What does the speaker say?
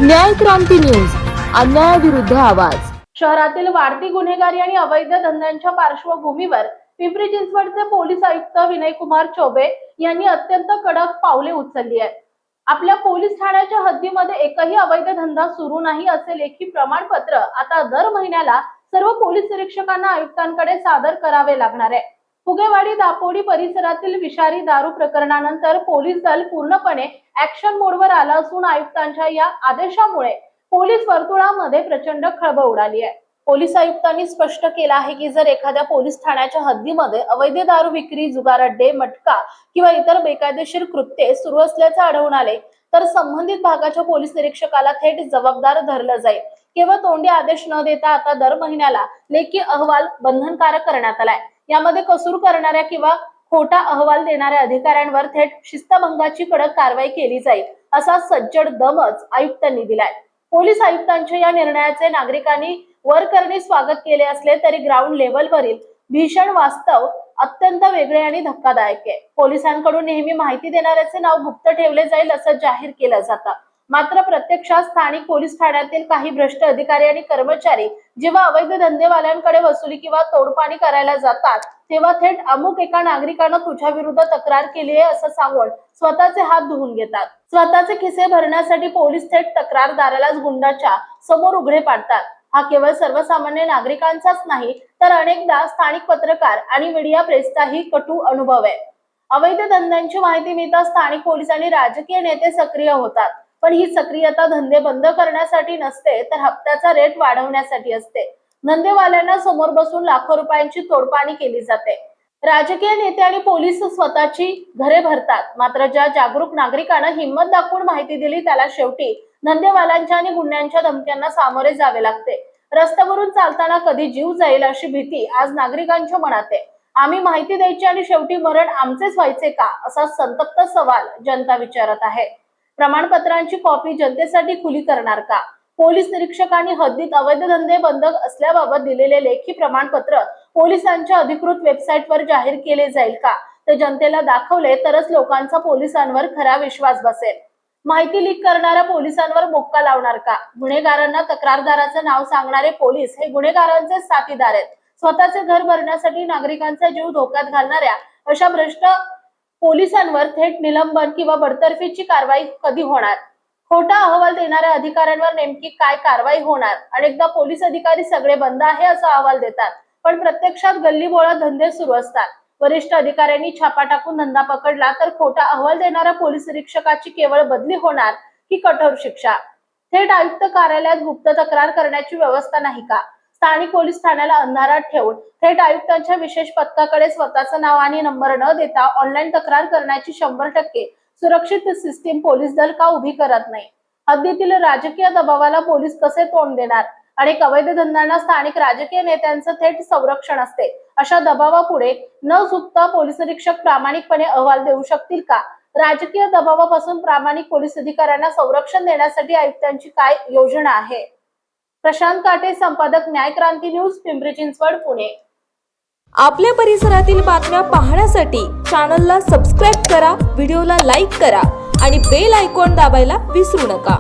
न्याय क्रांती न्यूज, अन्यायाविरुद्ध आवाज। शहरातील वाढती गुन्हेगारी आणि अवैध धंद्यांच्या पार्श्वभूमीवर पिंपरी चिंचवडचे पोलीस आयुक्त विनयकुमार चौबे यांनी अत्यंत कडक पावले उचलली आहेत। आपल्या पोलीस ठाण्याच्या हद्दीमध्ये एकही अवैध धंदा सुरू नाही असे लेखी प्रमाणपत्र आता दर महिन्याला सर्व पोलीस निरीक्षकांना आयुक्तांकडे सादर करावे लागणार आहे। फुगेवाडी दापोडी परिसरातील विषारी दारू प्रकरणानंतर पोलीस दल पूर्णपणे ऍक्शन मोडवर आला असून आयुक्तांच्या या आदेशामुळे पोलीस वर्तुळामध्ये प्रचंड खळबळ उडाली आहे। पोलीस आयुक्तांनी स्पष्ट केलं आहे की जर एखाद्या पोलीस ठाण्याच्या हद्दीमध्ये अवैध दारू विक्री, जुगार अड्डे, मटका किंवा इतर बेकायदेशीर कृत्ये सुरू असल्याचे आढळून आले तर संबंधित भागाच्या पोलीस निरीक्षकाला थेट जबाबदार धरलं जाईल। केवळ तोंडी आदेश न देता आता दर महिन्याला लेखी अहवाल बंधनकारक करण्यात आलाय। यामध्ये कसूर करणाऱ्या किंवा खोटा अहवाल देणाऱ्या अधिकाऱ्यांवर थेट शिस्तभंगाची कडक कारवाई केली जाईल असा सज्जड दमच आयुक्तांनी दिलाय। पोलीस आयुक्तांच्या या निर्णयाचे नागरिकांनी वरकरणी स्वागत केले असले तरी ग्राउंड लेवलवरील भीषण वास्तव अत्यंत वेगळे आणि धक्कादायक आहे। पोलिसांकडून नेहमी माहिती देणाऱ्याचे नाव गुप्त ठेवले जाईल असं जाहीर केलं जातं, मात्र प्रत्यक्षात स्थानिक पोलीस ठाण्यातील काही भ्रष्ट अधिकारी आणि कर्मचारी जेव्हा अवैध धंदेवाल्यांकडे वसुली किंवा तोडपाणी करायला जातात तेव्हा थेट अमुक एका नागरिकानं तुझ्या विरुद्ध तक्रार केली आहे असं सांगून स्वतःचे हात धुवून घेतात। स्वतःचे खिसे भरण्यासाठी पोलीस थेट तक्रारदारालाच गुंडाच्या समोर उघडे पाडतात। हा केवळ सर्वसामान्य नागरिकांचाच नाही तर अनेकदा स्थानिक पत्रकार आणि मीडिया प्रेसचाही कटू अनुभव आहे। अवैध धंद्यांची माहिती मिळताच स्थानिक पोलीस आणि राजकीय नेते सक्रिय होतात, पण ही सक्रियता धंदे बंद करण्यासाठी नसते तर हप्त्याचा रेट वाढवण्यासाठी असते। धंदेवाल्यांना समोर बसून लाखो रुपयांची तोडपाणी केली जाते। राजकीय नेते आणि पोलीस स्वतःची घरे भरतात, मात्र ज्या जागरूक नागरिकांना हिंमत दाखवून माहिती दिली त्याला शेवटी धंदेवाल्यांच्या आणि गुन्ह्यांच्या धमक्यांना सामोरे जावे लागते। रस्त्यावरून चालताना कधी जीव जाईल अशी भीती आज नागरिकांच्या मनात आहे। आम्ही माहिती द्यायची आणि शेवटी मरण आमचेच व्हायचे का असा संतप्त सवाल जनता विचारत आहे। प्रमाणपत्रांची कॉपी जनतेसाठी खुली करणार का? पोलीस निरीक्षकांनी हद्दीत अवैध धंदे बंद असल्याबाबत दिलेले लेखी प्रमाणपत्र पोलिसांच्या अधिकृत वेबसाईटवर जाहीर केले जाईल का? ते जनतेला दाखवले तरच लोकांचा पोलिसांवर खरा विश्वास बसेल। माहिती लीक करणाऱ्या पोलिसांवर मोक्का लावणार का? गुन्हेगारांना तक्रारदाराचं नाव सांगणारे पोलीस हे गुन्हेगारांचे साथीदार आहेत। स्वतःचे घर भरण्यासाठी नागरिकांचा जीव धोक्यात घालणाऱ्या अशा भ्रष्ट पोलिसांवर थेट निलंबन किंवा बडतर्फीची कारवाई कधी होणार? खोटा अहवाल देणाऱ्या अधिकाऱ्यांवर नेमकी काय कारवाई होणार? अनेकदा पोलीस अधिकारी सगळे बंद आहे असा अहवाल देतात, पण प्रत्यक्षात गल्लीबोळात धंदे सुरू असतात। वरिष्ठ अधिकाऱ्यांनी छापा टाकून धंदा पकडला तर खोटा अहवाल देणाऱ्या पोलीस निरीक्षकाची केवळ बदली होणार की कठोर शिक्षा? थेट आयुक्त कार्यालयात गुप्त तक्रार करण्याची व्यवस्था नाही का? स्थानिक पोलीस ठाण्याला अंधारात ठेवून थेट आयुक्तांच्या विशेष पथकाकडे स्वतःचं नाव आणि नंबर न देता ऑनलाईन तक्रार करण्याची 100% सुरक्षित सिस्टीम पोलीस दल का उभी करत नाही? हद्दीतील राजकीय दबावाला पोलीस कसे तोंड देणार? अनेक अवैध धंद्यांना स्थानिक राजकीय नेत्यांचं थेट संरक्षण असते। अशा दबावापुढे न झुकता पोलीस निरीक्षक प्रामाणिकपणे अहवाल देऊ शकतील का? राजकीय दबावापासून प्रामाणिक पोलीस अधिकाऱ्यांना संरक्षण देण्यासाठी आयुक्तांची काय योजना आहे? प्रशांत काटे, संपादक, न्याय क्रांती न्यूज, पिंपरी चिंचवड, पुणे। आपल्या परिसरातील बातम्या पाहण्यासाठी चॅनलला सबस्क्राईब करा, व्हिडिओला लाईक करा आणि बेल आयकॉन दाबायला विसरू नका।